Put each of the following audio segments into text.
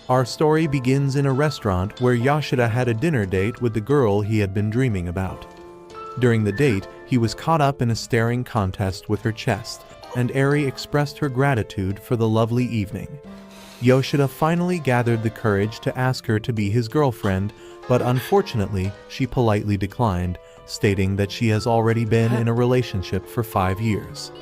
Our story begins in a restaurant where Yoshida had a dinner date with the girl he had been dreaming about. During the date, he was caught up in a staring contest with her chest, and Eri expressed her gratitude for the lovely evening. Yoshida finally gathered the courage to ask her to be his girlfriend, but unfortunately, she politely declined, stating that she has already been in a relationship for 5 years.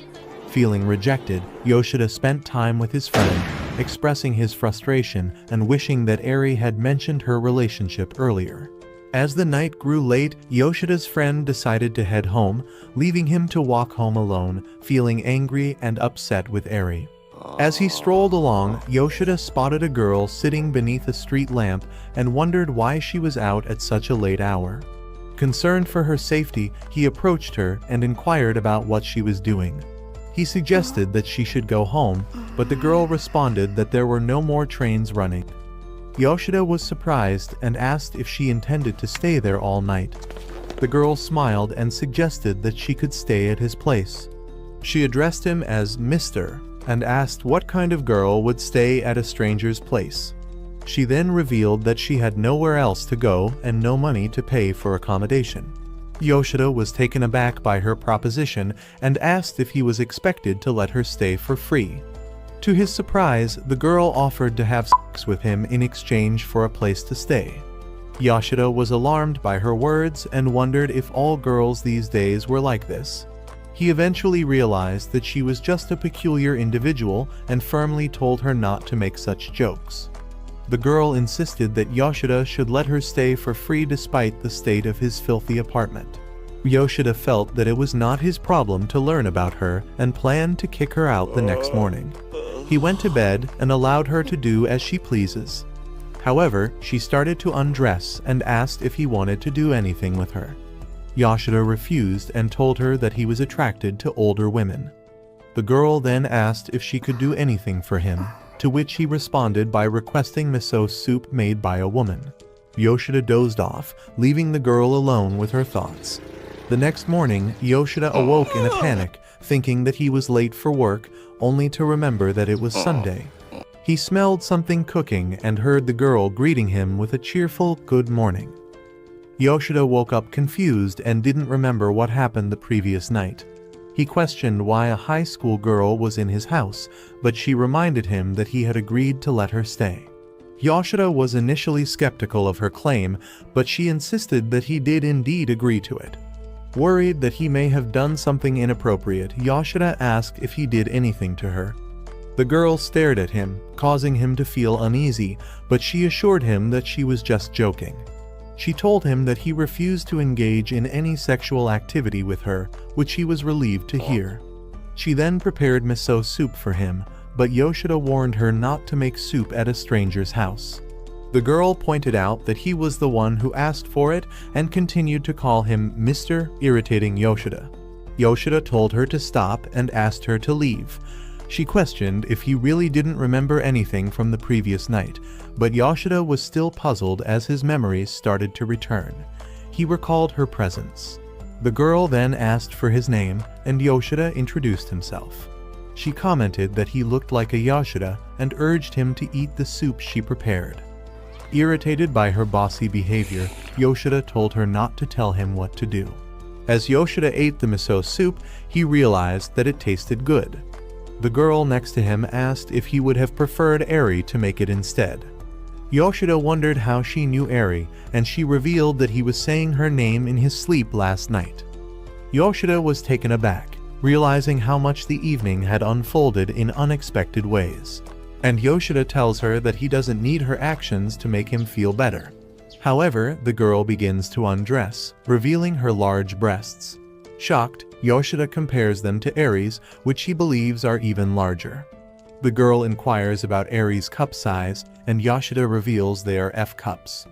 Feeling rejected, Yoshida spent time with his friend, expressing his frustration and wishing that Eri had mentioned her relationship earlier. As the night grew late, Yoshida's friend decided to head home, leaving him to walk home alone, feeling angry and upset with Eri. As he strolled along, Yoshida spotted a girl sitting beneath a street lamp and wondered why she was out at such a late hour. Concerned for her safety, he approached her and inquired about what she was doing. He suggested that she should go home, but the girl responded that there were no more trains running. Yoshida was surprised and asked if she intended to stay there all night. The girl smiled and suggested that she could stay at his place. She addressed him as Mr. and asked what kind of girl would stay at a stranger's place. She then revealed that she had nowhere else to go and no money to pay for accommodation. Yoshida was taken aback by her proposition and asked if he was expected to let her stay for free. To his surprise, the girl offered to have sex with him in exchange for a place to stay. Yoshida was alarmed by her words and wondered if all girls these days were like this. He eventually realized that she was just a peculiar individual and firmly told her not to make such jokes. The girl insisted that Yoshida should let her stay for free despite the state of his filthy apartment. Yoshida felt that it was not his problem to learn about her and planned to kick her out the next morning. He went to bed and allowed her to do as she pleases. However, she started to undress and asked if he wanted to do anything with her. Yoshida refused and told her that he was attracted to older women. The girl then asked if she could do anything for him, to which he responded by requesting miso soup made by a woman. Yoshida dozed off, leaving the girl alone with her thoughts. The next morning, Yoshida awoke in a panic, thinking that he was late for work, only to remember that it was Sunday. He smelled something cooking and heard the girl greeting him with a cheerful "good morning." Yoshida woke up confused and didn't remember what happened the previous night. He questioned why a high school girl was in his house, but she reminded him that he had agreed to let her stay. Yoshida was initially skeptical of her claim, but she insisted that he did indeed agree to it. Worried that he may have done something inappropriate, Yoshida asked if he did anything to her. The girl stared at him, causing him to feel uneasy, but she assured him that she was just joking. She told him that he refused to engage in any sexual activity with her, which he was relieved to hear. She then prepared miso soup for him, but Yoshida warned her not to make soup at a stranger's house. The girl pointed out that he was the one who asked for it and continued to call him Mr., irritating Yoshida. Yoshida told her to stop and asked her to leave. She questioned if he really didn't remember anything from the previous night, but Yoshida was still puzzled as his memories started to return. He recalled her presence. The girl then asked for his name, and Yoshida introduced himself. She commented that he looked like a Yoshida and urged him to eat the soup she prepared. Irritated by her bossy behavior, Yoshida told her not to tell him what to do. As Yoshida ate the miso soup, he realized that it tasted good. The girl next to him asked if he would have preferred Eri to make it instead. Yoshida wondered how she knew Eri, and she revealed that he was saying her name in his sleep last night. Yoshida was taken aback, realizing how much the evening had unfolded in unexpected ways. And Yoshida tells her that he doesn't need her actions to make him feel better. However, the girl begins to undress, revealing her large breasts. Shocked, Yoshida compares them to Eri's, which he believes are even larger. The girl inquires about Eri's cup size, and Yoshida reveals they are F cups.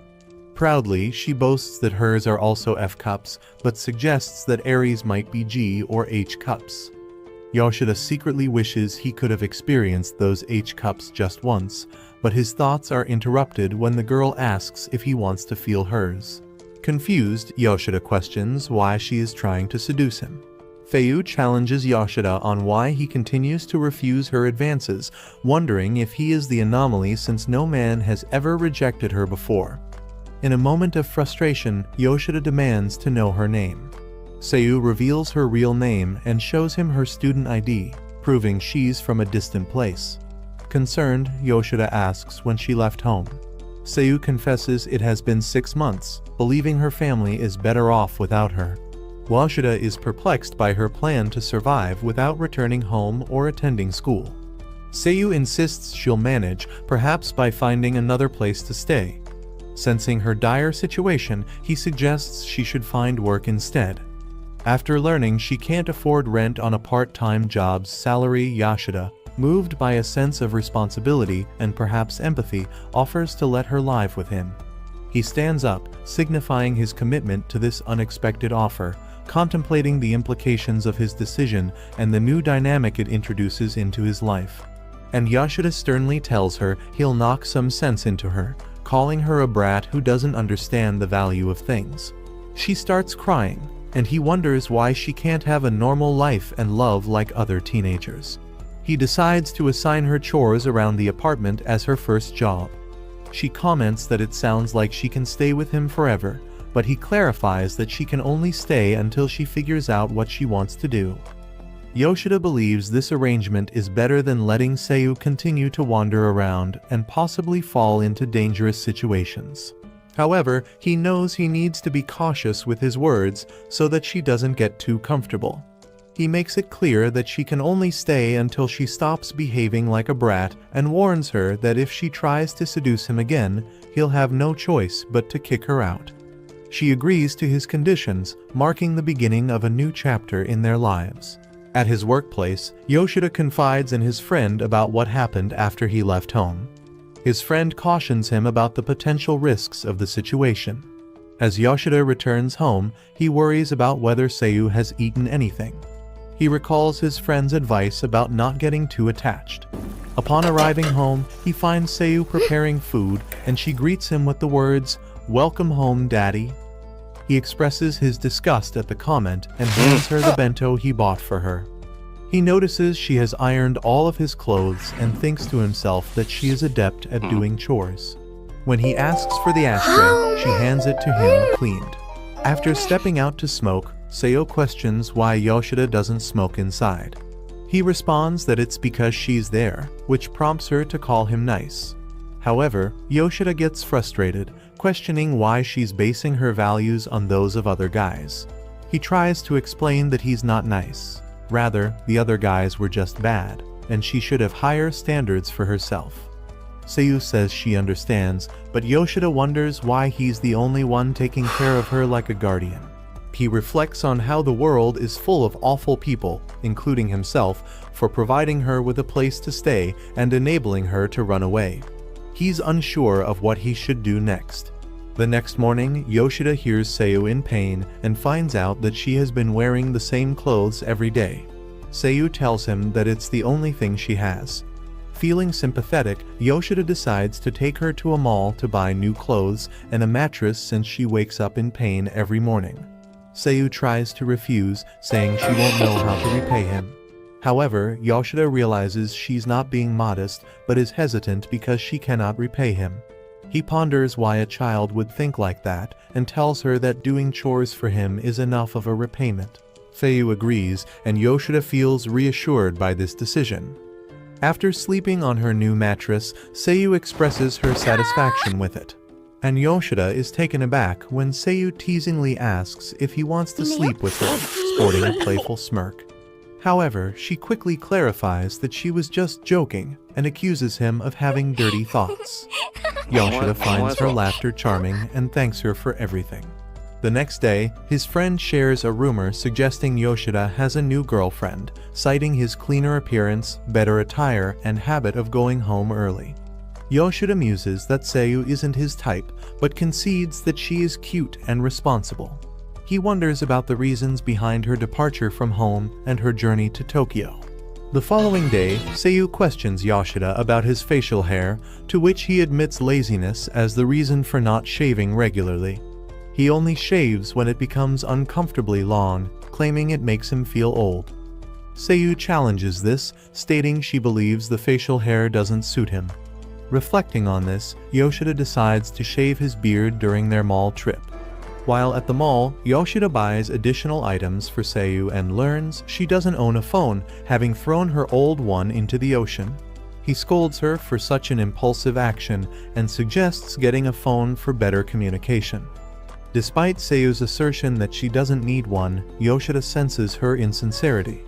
Proudly, she boasts that hers are also F cups, but suggests that Eri's might be G or H cups. Yoshida secretly wishes he could have experienced those H cups just once, but his thoughts are interrupted when the girl asks if he wants to feel hers. Confused, Yoshida questions why she is trying to seduce him. Feiyu challenges Yoshida on why he continues to refuse her advances, wondering if he is the anomaly since no man has ever rejected her before. In a moment of frustration, Yoshida demands to know her name. Feiyu reveals her real name and shows him her student ID, proving she's from a distant place. Concerned, Yoshida asks when she left home. Feiyu confesses it has been 6 months, believing her family is better off without her. Yoshida is perplexed by her plan to survive without returning home or attending school. Feiyu insists she'll manage, perhaps by finding another place to stay. Sensing her dire situation, he suggests she should find work instead. After learning she can't afford rent on a part-time job's salary, Yoshida, moved by a sense of responsibility and perhaps empathy, offers to let her live with him. He stands up, signifying his commitment to this unexpected offer, contemplating the implications of his decision and the new dynamic it introduces into his life. And Yoshida sternly tells her he'll knock some sense into her, calling her a brat who doesn't understand the value of things. She starts crying, and he wonders why she can't have a normal life and love like other teenagers. He decides to assign her chores around the apartment as her first job. She comments that it sounds like she can stay with him forever, but he clarifies that she can only stay until she figures out what she wants to do. Yoshida believes this arrangement is better than letting Feiyu continue to wander around and possibly fall into dangerous situations. However, he knows he needs to be cautious with his words so that she doesn't get too comfortable. He makes it clear that she can only stay until she stops behaving like a brat and warns her that if she tries to seduce him again, he'll have no choice but to kick her out. She agrees to his conditions, marking the beginning of a new chapter in their lives. At his workplace, Yoshida confides in his friend about what happened after he left home. His friend cautions him about the potential risks of the situation. As Yoshida returns home, he worries about whether Feiyu has eaten anything. He recalls his friend's advice about not getting too attached. Upon arriving home, he finds Feiyu preparing food, and she greets him with the words, "Welcome home, Daddy." He expresses his disgust at the comment and hands her the bento he bought for her. He notices she has ironed all of his clothes and thinks to himself that she is adept at doing chores. When he asks for the ashtray, she hands it to him cleaned. After stepping out to smoke, Feiyu questions why Yoshida doesn't smoke inside. He responds that it's because she's there, which prompts her to call him nice. However, Yoshida gets frustrated, questioning why she's basing her values on those of other guys. He tries to explain that he's not nice. Rather, the other guys were just bad, and she should have higher standards for herself. Feiyu says she understands, but Yoshida wonders why he's the only one taking care of her like a guardian. He reflects on how the world is full of awful people, including himself, for providing her with a place to stay and enabling her to run away. He's unsure of what he should do next. The next morning, Yoshida hears Feiyu in pain and finds out that she has been wearing the same clothes every day. Feiyu tells him that it's the only thing she has. Feeling sympathetic, Yoshida decides to take her to a mall to buy new clothes and a mattress since she wakes up in pain every morning. Feiyu tries to refuse, saying she won't know how to repay him. However, Yoshida realizes she's not being modest, but is hesitant because she cannot repay him. He ponders why a child would think like that, and tells her that doing chores for him is enough of a repayment. Feiyu agrees, and Yoshida feels reassured by this decision. After sleeping on her new mattress, Feiyu expresses her satisfaction with it. And Yoshida is taken aback when Feiyu teasingly asks if he wants to sleep with her, sporting a playful smirk. However, she quickly clarifies that she was just joking and accuses him of having dirty thoughts. Yoshida finds her laughter charming and thanks her for everything. The next day, his friend shares a rumor suggesting Yoshida has a new girlfriend, citing his cleaner appearance, better attire, and habit of going home early. Yoshida muses that Feiyu isn't his type, but concedes that she is cute and responsible. He wonders about the reasons behind her departure from home and her journey to Tokyo. The following day, Feiyu questions Yoshida about his facial hair, to which he admits laziness as the reason for not shaving regularly. He only shaves when it becomes uncomfortably long, claiming it makes him feel old. Seiyu challenges this, stating she believes the facial hair doesn't suit him. Reflecting on this, Yoshida decides to shave his beard during their mall trip. While at the mall, Yoshida buys additional items for Seiyu and learns she doesn't own a phone, having thrown her old one into the ocean. He scolds her for such an impulsive action and suggests getting a phone for better communication. Despite Seiyu's assertion that she doesn't need one, Yoshida senses her insincerity.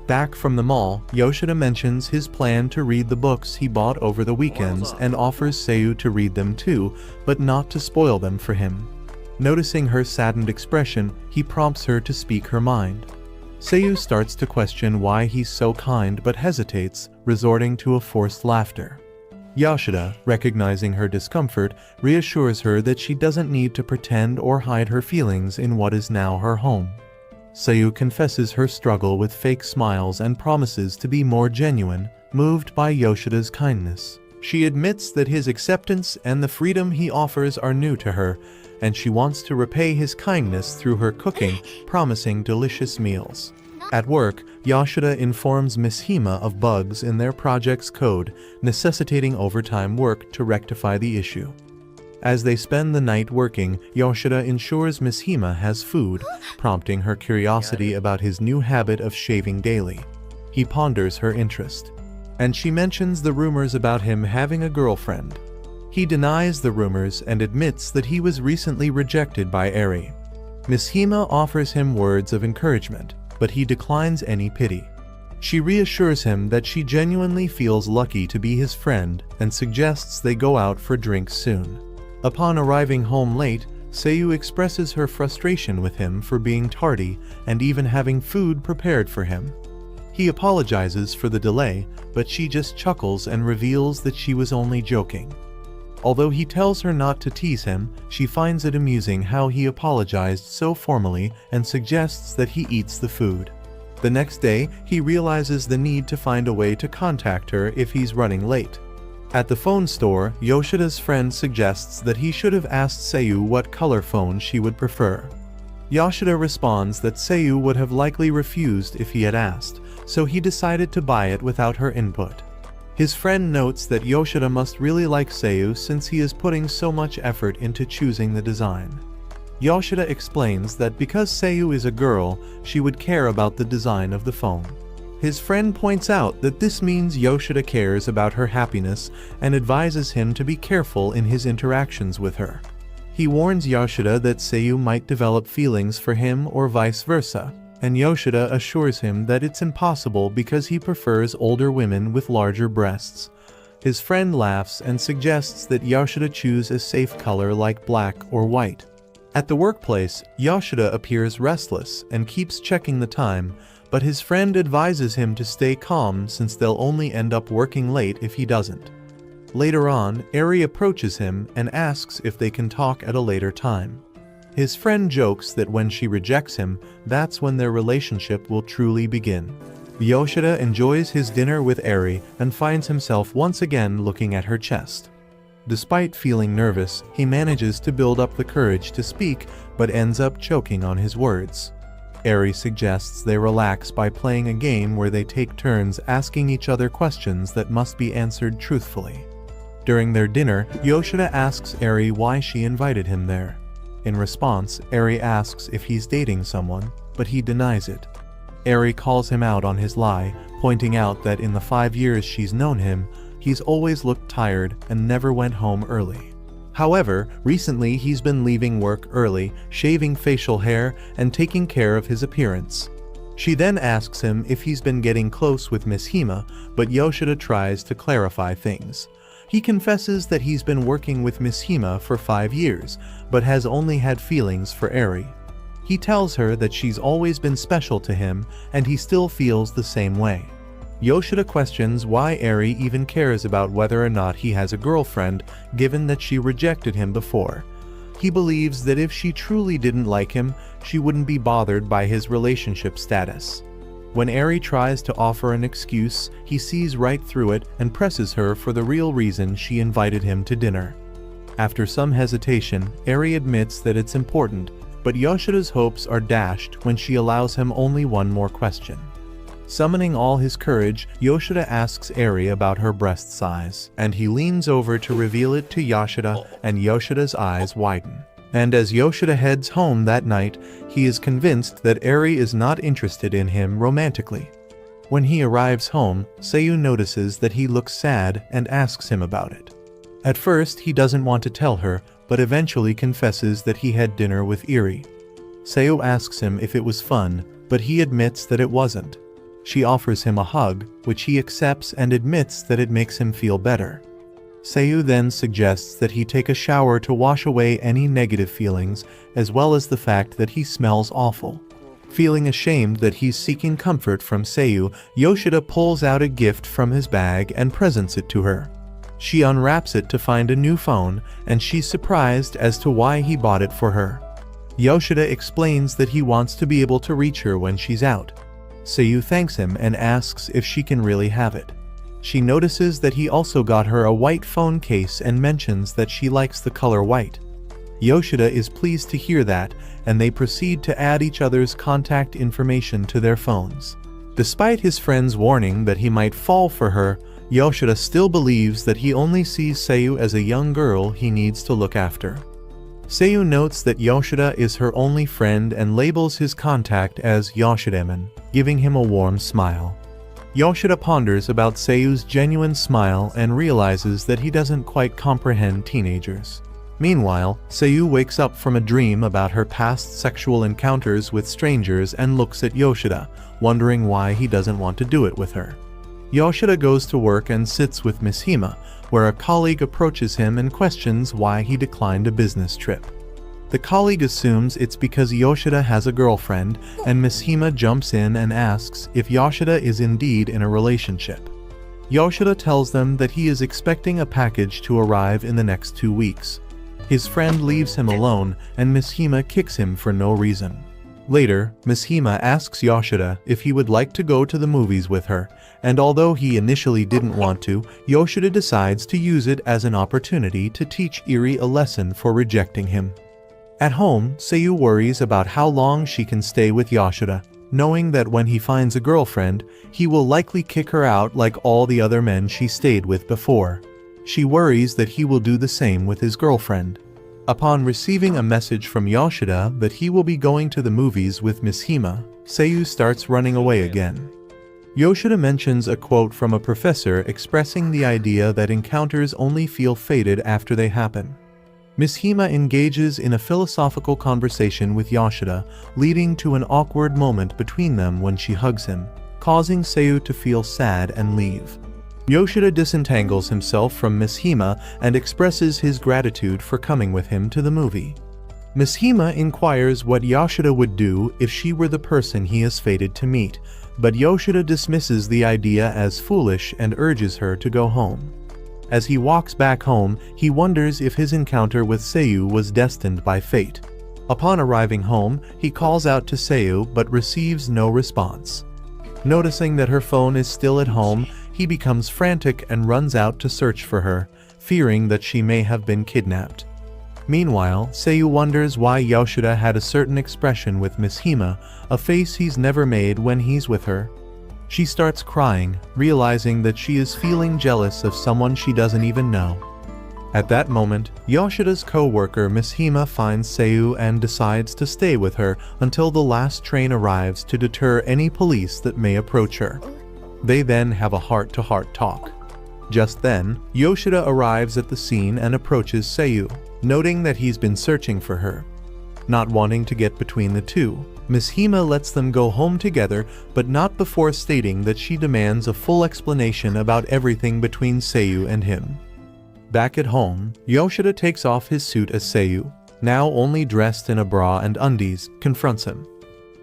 Back from the mall, Yoshida mentions his plan to read the books he bought over the weekends and offers Seiyu to read them too, but not to spoil them for him. Noticing her saddened expression, he prompts her to speak her mind. Seiyu starts to question why he's so kind but hesitates, resorting to a forced laughter. Yoshida, recognizing her discomfort, reassures her that she doesn't need to pretend or hide her feelings in what is now her home. Seiyu confesses her struggle with fake smiles and promises to be more genuine, moved by Yoshida's kindness. She admits that his acceptance and the freedom he offers are new to her, and she wants to repay his kindness through her cooking, promising delicious meals. At work, Yoshida informs Miss Hima of bugs in their project's code, necessitating overtime work to rectify the issue. As they spend the night working, Yoshida ensures Miss Hima has food, prompting her curiosity about his new habit of shaving daily. He ponders her interest, and she mentions the rumors about him having a girlfriend. He denies the rumors and admits that he was recently rejected by Eri. Miss Hima offers him words of encouragement, but he declines any pity. She reassures him that she genuinely feels lucky to be his friend and suggests they go out for drinks soon. Upon arriving home late, Seiyu expresses her frustration with him for being tardy and even having food prepared for him. He apologizes for the delay, but she just chuckles and reveals that she was only joking. Although he tells her not to tease him, she finds it amusing how he apologized so formally and suggests that he eats the food. The next day, he realizes the need to find a way to contact her if he's running late. At the phone store, Yoshida's friend suggests that he should have asked Seiyu what color phone she would prefer. Yoshida responds that Seiyu would have likely refused if he had asked, so he decided to buy it without her input. His friend notes that Yoshida must really like Seiyu since he is putting so much effort into choosing the design. Yoshida explains that because Seiyu is a girl, she would care about the design of the phone. His friend points out that this means Yoshida cares about her happiness and advises him to be careful in his interactions with her. He warns Yoshida that Seiyu might develop feelings for him or vice versa, and Yoshida assures him that it's impossible because he prefers older women with larger breasts. His friend laughs and suggests that Yoshida choose a safe color like black or white. At the workplace, Yoshida appears restless and keeps checking the time, but his friend advises him to stay calm since they'll only end up working late if he doesn't. Later on, Eri approaches him and asks if they can talk at a later time. His friend jokes that when she rejects him, that's when their relationship will truly begin. Yoshida enjoys his dinner with Eri and finds himself once again looking at her chest. Despite feeling nervous, he manages to build up the courage to speak, but ends up choking on his words. Eri suggests they relax by playing a game where they take turns asking each other questions that must be answered truthfully. During their dinner, Yoshida asks Eri why she invited him there. In response, Eri asks if he's dating someone, but he denies it. Eri calls him out on his lie, pointing out that in the 5 years she's known him, he's always looked tired and never went home early. However, recently he's been leaving work early, shaving facial hair, and taking care of his appearance. She then asks him if he's been getting close with Miss Hima, but Yoshida tries to clarify things. He confesses that he's been working with Miss Hima for 5 years, but has only had feelings for Eri. He tells her that she's always been special to him, and he still feels the same way. Yoshida questions why Eri even cares about whether or not he has a girlfriend, given that she rejected him before. He believes that if she truly didn't like him, she wouldn't be bothered by his relationship status. When Eri tries to offer an excuse, he sees right through it and presses her for the real reason she invited him to dinner. After some hesitation, Eri admits that it's important, but Yoshida's hopes are dashed when she allows him only one more question. Summoning all his courage, Yoshida asks Eri about her breast size, and he leans over to reveal it to Yoshida, and Yoshida's eyes widen. And as Yoshida heads home that night, he is convinced that Eri is not interested in him romantically. When he arrives home, Seiyu notices that he looks sad and asks him about it. At first, he doesn't want to tell her, but eventually confesses that he had dinner with Eri. Seiyu asks him if it was fun, but he admits that it wasn't. She offers him a hug, which he accepts and admits that it makes him feel better. Seiyu then suggests that he take a shower to wash away any negative feelings, as well as the fact that he smells awful. Feeling ashamed that he's seeking comfort from Seiyu, Yoshida pulls out a gift from his bag and presents it to her. She unwraps it to find a new phone, and she's surprised as to why he bought it for her. Yoshida explains that he wants to be able to reach her when she's out. Seiyu thanks him and asks if she can really have it. She notices that he also got her a white phone case and mentions that she likes the color white. Yoshida is pleased to hear that, and they proceed to add each other's contact information to their phones. Despite his friend's warning that he might fall for her, Yoshida still believes that he only sees Seiyu as a young girl he needs to look after. Seiyu notes that Yoshida is her only friend and labels his contact as Yoshidaman, giving him a warm smile. Yoshida ponders about Seiyu's genuine smile and realizes that he doesn't quite comprehend teenagers. Meanwhile, Seiyu wakes up from a dream about her past sexual encounters with strangers and looks at Yoshida, wondering why he doesn't want to do it with her. Yoshida goes to work and sits with Mishima, where a colleague approaches him and questions why he declined a business trip. The colleague assumes it's because Yoshida has a girlfriend, and Mishima jumps in and asks if Yoshida is indeed in a relationship. Yoshida tells them that he is expecting a package to arrive in the next 2 weeks. His friend leaves him alone, and Mishima kicks him for no reason. Later, Mishima asks Yoshida if he would like to go to the movies with her, and although he initially didn't want to, Yoshida decides to use it as an opportunity to teach Eri a lesson for rejecting him. At home, Seiyu worries about how long she can stay with Yoshida, knowing that when he finds a girlfriend, he will likely kick her out like all the other men she stayed with before. She worries that he will do the same with his girlfriend. Upon receiving a message from Yoshida that he will be going to the movies with Mishima, Seiyu starts running away again. Yoshida mentions a quote from a professor expressing the idea that encounters only feel fated after they happen. Mishima engages in a philosophical conversation with Yoshida, leading to an awkward moment between them when she hugs him, causing Seiyu to feel sad and leave. Yoshida disentangles himself from Mishima and expresses his gratitude for coming with him to the movie. Mishima inquires what Yoshida would do if she were the person he is fated to meet, but Yoshida dismisses the idea as foolish and urges her to go home. As he walks back home, he wonders if his encounter with Seiyu was destined by fate. Upon arriving home, he calls out to Seiyu but receives no response. Noticing that her phone is still at home, he becomes frantic and runs out to search for her, fearing that she may have been kidnapped. Meanwhile, Seiyu wonders why Yoshida had a certain expression with Mishima, a face he's never made when he's with her. She starts crying, realizing that she is feeling jealous of someone she doesn't even know. At that moment, Yoshida's co-worker Mishima finds Seiyu and decides to stay with her until the last train arrives to deter any police that may approach her. They then have a heart-to-heart talk. Just then, Yoshida arrives at the scene and approaches Seiyu, noting that he's been searching for her. Not wanting to get between the two, Mishima lets them go home together, but not before stating that she demands a full explanation about everything between Seiyu and him. Back at home, Yoshida takes off his suit as Seiyu, now only dressed in a bra and undies, confronts him.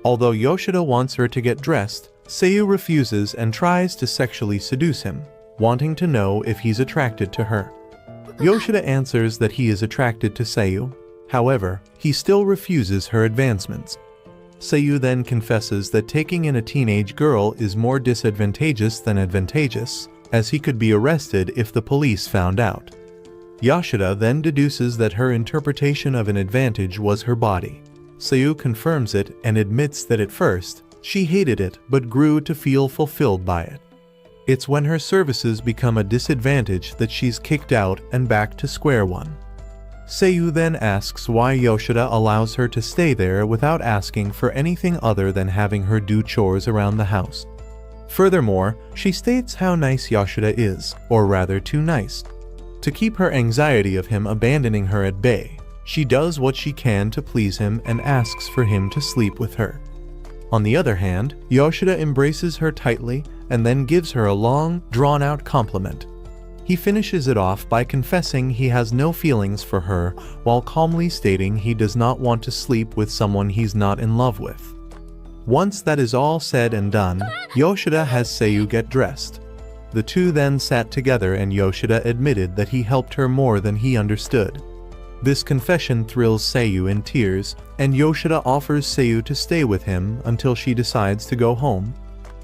Although Yoshida wants her to get dressed, Seiyu refuses and tries to sexually seduce him, wanting to know if he's attracted to her. Yoshida answers that he is attracted to Seiyu. However, he still refuses her advancements. Seiyu then confesses that taking in a teenage girl is more disadvantageous than advantageous, as he could be arrested if the police found out. Yoshida then deduces that her interpretation of an advantage was her body. Seiyu confirms it and admits that at first, she hated it but grew to feel fulfilled by it. It's when her services become a disadvantage that she's kicked out and back to square one. Seiyu then asks why Yoshida allows her to stay there without asking for anything other than having her do chores around the house. Furthermore, she states how nice Yoshida is, or rather too nice. To keep her anxiety of him abandoning her at bay, she does what she can to please him and asks for him to sleep with her. On the other hand, Yoshida embraces her tightly and then gives her a long, drawn-out compliment. He finishes it off by confessing he has no feelings for her while calmly stating he does not want to sleep with someone he's not in love with. Once that is all said and done, Yoshida has Seiyu get dressed. The two then sat together and Yoshida admitted that he helped her more than he understood. This confession thrills Seiyu in tears, and Yoshida offers Seiyu to stay with him until she decides to go home.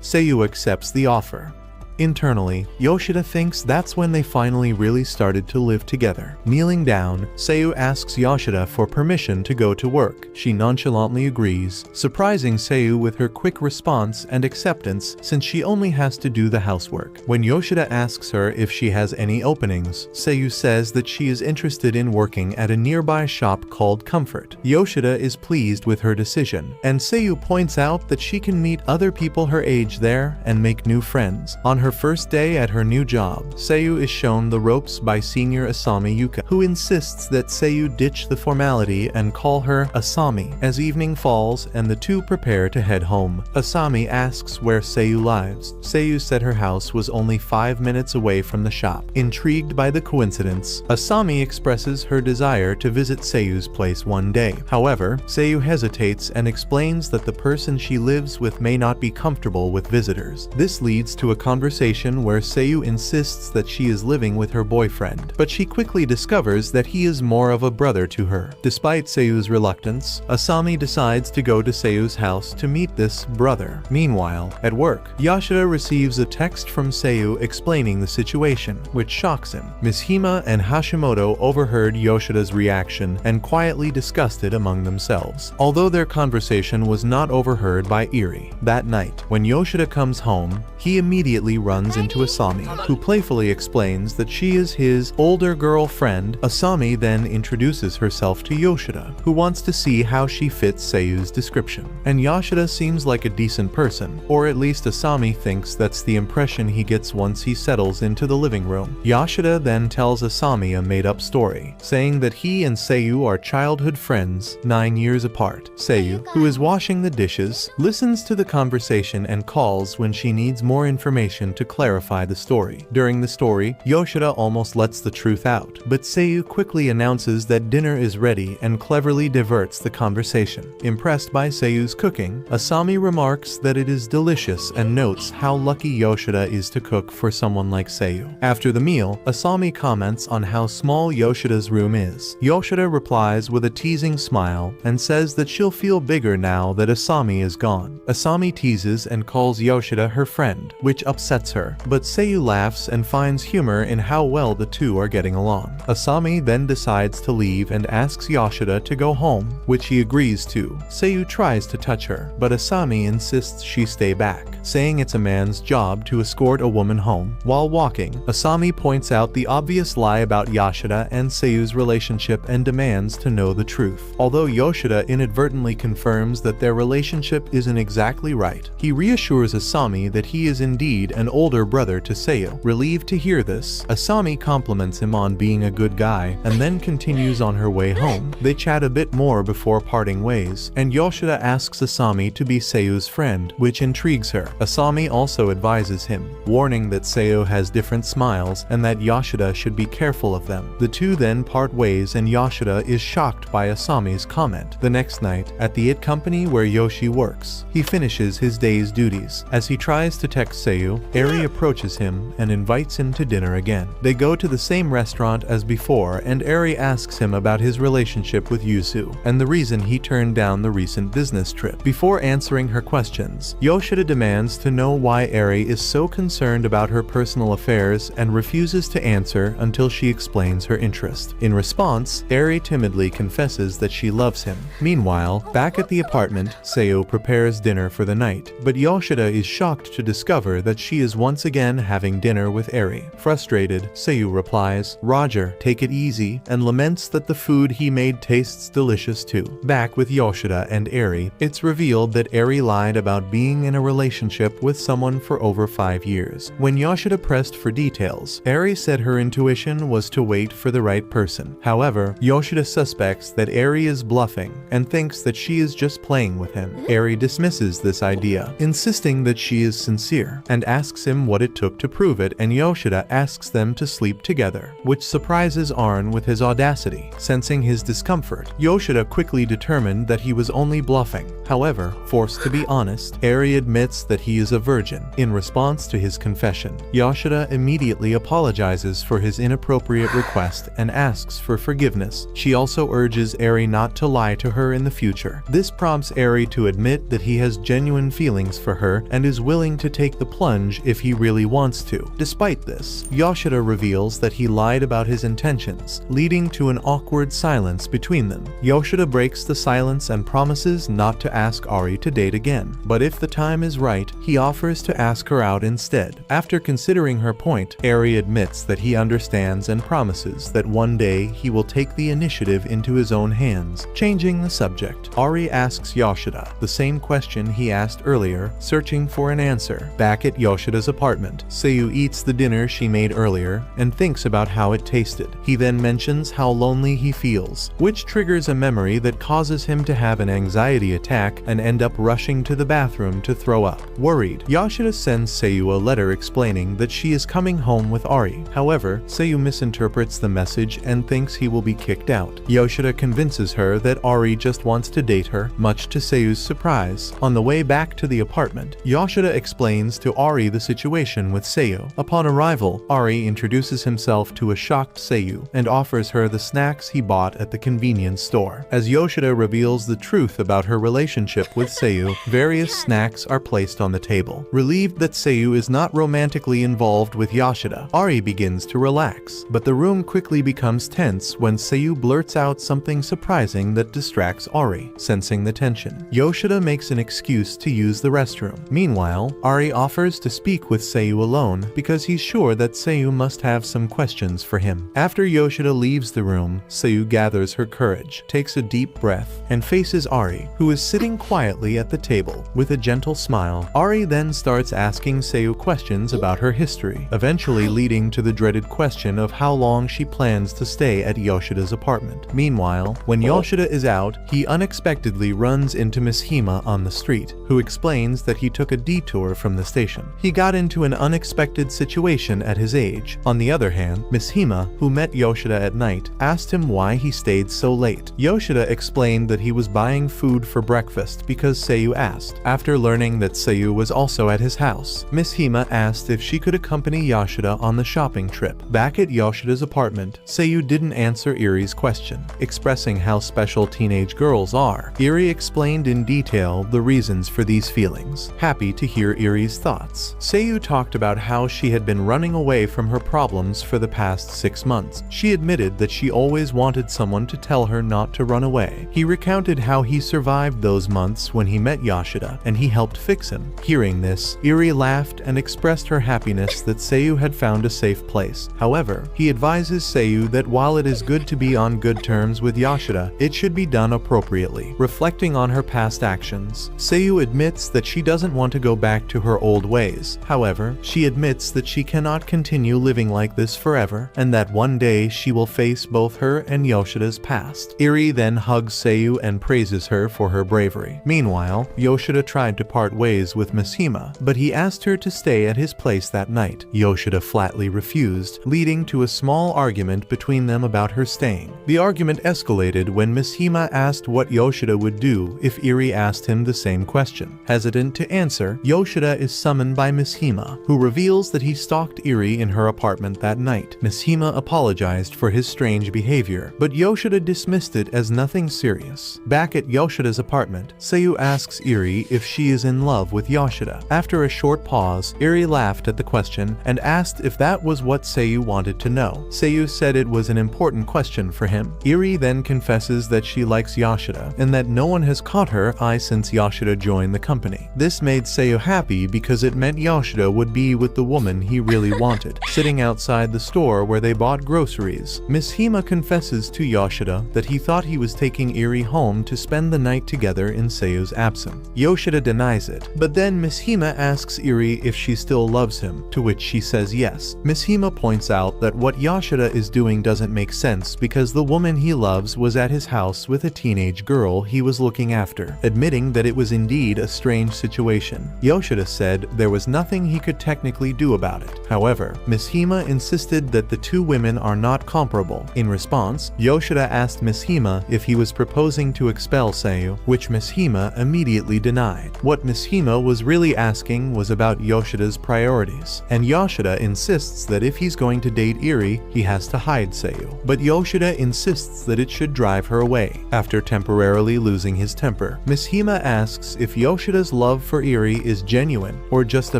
Seiyu accepts the offer. Internally, Yoshida thinks that's when they finally really started to live together. Kneeling down, Seiyu asks Yoshida for permission to go to work. She nonchalantly agrees, surprising Seiyu with her quick response and acceptance since she only has to do the housework. When Yoshida asks her if she has any openings, Seiyu says that she is interested in working at a nearby shop called Comfort. Yoshida is pleased with her decision, and Seiyu points out that she can meet other people her age there and make new friends. On her first day at her new job, Seiyu is shown the ropes by senior Asami Yuka, who insists that Seiyu ditch the formality and call her Asami. As evening falls and the two prepare to head home, Asami asks where Seiyu lives. Seiyu said her house was only 5 minutes away from the shop. Intrigued by the coincidence, Asami expresses her desire to visit Seiyu's place one day. However, Seiyu hesitates and explains that the person she lives with may not be comfortable with visitors. This leads to a conversation where Seiyu insists that she is living with her boyfriend, but she quickly discovers that he is more of a brother to her. Despite Seiyu's reluctance, Asami decides to go to Seiyu's house to meet this brother. Meanwhile, at work, Yoshida receives a text from Seiyu explaining the situation, which shocks him. Ms. Hima and Hashimoto overheard Yoshida's reaction and quietly discussed it among themselves, although their conversation was not overheard by Eri. That night, when Yoshida comes home, he immediately runs into Asami, who playfully explains that she is his older girlfriend. Asami then introduces herself to Yoshida, who wants to see how she fits Seiyu's description. And Yoshida seems like a decent person, or at least Asami thinks that's the impression he gets once he settles into the living room. Yoshida then tells Asami a made-up story, saying that he and Seiyu are childhood friends, 9 years apart. Seiyu, who is washing the dishes, listens to the conversation and calls when she needs more information to clarify the story. During the story, Yoshida almost lets the truth out, but Seiyu quickly announces that dinner is ready and cleverly diverts the conversation. Impressed by Seiyu's cooking, Asami remarks that it is delicious and notes how lucky Yoshida is to cook for someone like Seiyu. After the meal, Asami comments on how small Yoshida's room is. Yoshida replies with a teasing smile and says that she'll feel bigger now that Asami is gone. Asami teases and calls Yoshida her friend, which upsets her, but Seiyu laughs and finds humor in how well the two are getting along. Asami then decides to leave and asks Yoshida to go home, which he agrees to. Seiyu tries to touch her, but Asami insists she stay back, saying it's a man's job to escort a woman home. While walking, Asami points out the obvious lie about Yoshida and Seiyu's relationship and demands to know the truth. Although Yoshida inadvertently confirms that their relationship isn't exactly right, he reassures Asami that he is indeed an older brother to Seiyu. Relieved to hear this, Asami compliments him on being a good guy and then continues on her way home. They chat a bit more before parting ways, and Yoshida asks Asami to be Seiyu's friend, which intrigues her. Asami also advises him, warning that Seiyu has different smiles and that Yoshida should be careful of them. The two then part ways and Yoshida is shocked by Asami's comment. The next night, at the IT company where Yoshi works, he finishes his day's duties. As he tries to text Seiyu, Eri approaches him and invites him to dinner again. They go to the same restaurant as before, and Eri asks him about his relationship with Yusu and the reason he turned down the recent business trip. Before answering her questions, Yoshida demands to know why Eri is so concerned about her personal affairs and refuses to answer until she explains her interest. In response, Eri timidly confesses that she loves him. Meanwhile, back at the apartment, Seiyu prepares dinner for the night, but Yoshida is shocked to discover that she is once again having dinner with Eri. Frustrated, Seiyu replies, "Roger, take it easy," and laments that the food he made tastes delicious too. Back with Yoshida and Eri, it's revealed that Eri lied about being in a relationship with someone for over 5 years. When Yoshida pressed for details, Eri said her intuition was to wait for the right person. However, Yoshida suspects that Eri is bluffing and thinks that she is just playing with him. Eri dismisses this idea, insisting that she is sincere, and asks him what it took to prove it, and Yoshida asks them to sleep together, which surprises Arn with his audacity. Sensing his discomfort, Yoshida quickly determined that he was only bluffing. However, forced to be honest, Eri admits that he is a virgin. In response to his confession, Yoshida immediately apologizes for his inappropriate request and asks for forgiveness. She also urges Eri not to lie to her in the future. This prompts Eri to admit that he has genuine feelings for her and is willing to take the plunge if he really wants to. Despite this, Yoshida reveals that he lied about his intentions, leading to an awkward silence between them. Yoshida breaks the silence and promises not to ask Eri to date again, but if the time is right, he offers to ask her out instead. After considering her point, Eri admits that he understands and promises that one day he will take the initiative into his own hands. Changing the subject, Eri asks Yoshida the same question he asked earlier, searching for an answer. Back at Yoshida's apartment, Seiyu eats the dinner she made earlier and thinks about how it tasted. He then mentions how lonely he feels, which triggers a memory that causes him to have an anxiety attack and end up rushing to the bathroom to throw up. Worried, Yoshida sends Seiyu a letter explaining that she is coming home with Eri. However, Seiyu misinterprets the message and thinks he will be kicked out. Yoshida convinces her that Eri just wants to date her, much to Seiyu's surprise. On the way back to the apartment, Yoshida explains to Eri the situation with Seiyu. Upon arrival, Eri introduces himself to a shocked Seiyu and offers her the snacks he bought at the convenience store. As Yoshida reveals the truth about her relationship with Seiyu, various snacks are placed on the table. Relieved that Seiyu is not romantically involved with Yoshida, Eri begins to relax, but the room quickly becomes tense when Seiyu blurts out something surprising that distracts Eri. Sensing the tension, Yoshida makes an excuse to use the restroom. Meanwhile, Eri offers to speak with Seiyu alone because he's sure that Seiyu must have some questions for him. After Yoshida leaves the room, Seiyu gathers her courage, takes a deep breath, and faces Eri, who is sitting quietly at the table. With a gentle smile, Eri then starts asking Seiyu questions about her history, eventually leading to the dreaded question of how long she plans to stay at Yoshida's apartment. Meanwhile, when Yoshida is out, he unexpectedly runs into Miss Hima on the street, who explains that he took a detour from the station. He got into an unexpected situation at his age. On the other hand, Miss Hima, who met Yoshida at night, asked him why he stayed so late. Yoshida explained that he was buying food for breakfast because Seiyu asked. After learning that Seiyu was also at his house, Miss Hima asked if she could accompany Yoshida on the shopping trip. Back at Yoshida's apartment, Seiyu didn't answer Eri's question, expressing how special teenage girls are. Eri explained in detail the reasons for these feelings. Happy to hear Eri's thoughts, Seiyu talked about how she had been running away from her problems for the past 6 months. She admitted that she always wanted someone to tell her not to run away. He recounted how he survived those months when he met Yoshida, and he helped fix him. Hearing this, Eri laughed and expressed her happiness that Seiyu had found a safe place. However, he advises Seiyu that while it is good to be on good terms with Yoshida, it should be done appropriately. Reflecting on her past actions, Seiyu admits that she doesn't want to go back to her old ways. However, she admits that she cannot continue living like this forever, and that one day she will face both her and Yoshida's past. Eri then hugs Seiyu and praises her for her bravery. Meanwhile, Yoshida tried to part ways with Miss Hima, but he asked her to stay at his place that night. Yoshida flatly refused, leading to a small argument between them about her staying. The argument escalated when Miss Hima asked what Yoshida would do if Eri asked him the same question. Hesitant to answer, Yoshida is summoned by Miss Miss Hima, who reveals that he stalked Eri in her apartment that night. Miss Hima apologized for his strange behavior, but Yoshida dismissed it as nothing serious. Back at Yoshida's apartment, Seiyu asks Eri if she is in love with Yoshida. After a short pause, Eri laughed at the question and asked if that was what Seiyu wanted to know. Seiyu said it was an important question for him. Eri then confesses that she likes Yoshida and that no one has caught her eye since Yoshida joined the company. This made Seiyu happy because it meant Yoshida would be with the woman he really wanted. Sitting outside the store where they bought groceries, Miss Hima confesses to Yoshida that he thought he was taking Eri home to spend the night together in Seiyu's absence. Yoshida denies it, but then Miss Hima asks Eri if she still loves him, to which she says yes. Miss Hima points out that what Yoshida is doing doesn't make sense because the woman he loves was at his house with a teenage girl he was looking after, admitting that it was indeed a strange situation. Yoshida said there was nothing he could technically do about it. However, Miss Hima insisted that the two women are not comparable. In response, Yoshida asked Miss Hima if he was proposing to expel Seiyu, which Miss Hima immediately denied. What Miss Hima was really asking was about Yoshida's priorities, and Yoshida insists that if he's going to date Eri, he has to hide Seiyu. But Yoshida insists that it should drive her away. After temporarily losing his temper, Miss Hima asks if Yoshida's love for Eri is genuine or just a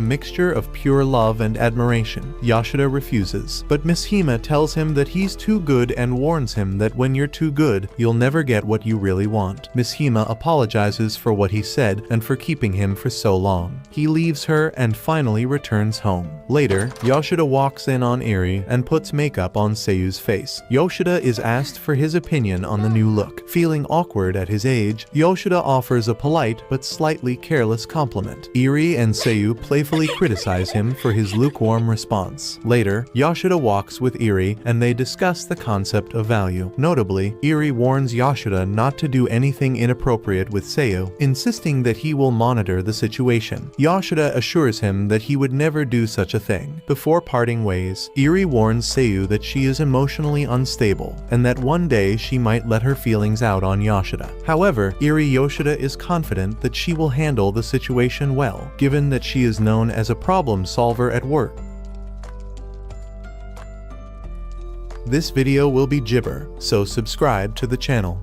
mixture of pure love and admiration. Yoshida refuses, but Miss Hima tells him that he's too good and warns him that when you're too good, you'll never get what you really want. Miss Hima apologizes for what he said and for keeping him for so long. He leaves her and finally returns home. Later, Yoshida walks in on Eri and puts makeup on Seiyu's face. Yoshida is asked for his opinion on the new look. Feeling awkward at his age, Yoshida offers a polite but slightly careless compliment. Eri and Seiyu playfully criticize him for his lukewarm response. Later, Yoshida walks with Eri and they discuss the concept of value. Notably, Eri warns Yoshida not to do anything inappropriate with Seiyu, insisting that he will monitor the situation. Yoshida assures him that he would never do such a thing. Before parting ways, Eri warns Seiyu that she is emotionally unstable and that one day she might let her feelings out on Yoshida. However, Eri Yoshida is confident that she will handle the situation well, given that she is known as a problem solver at work. This video will be gibber, so subscribe to the channel.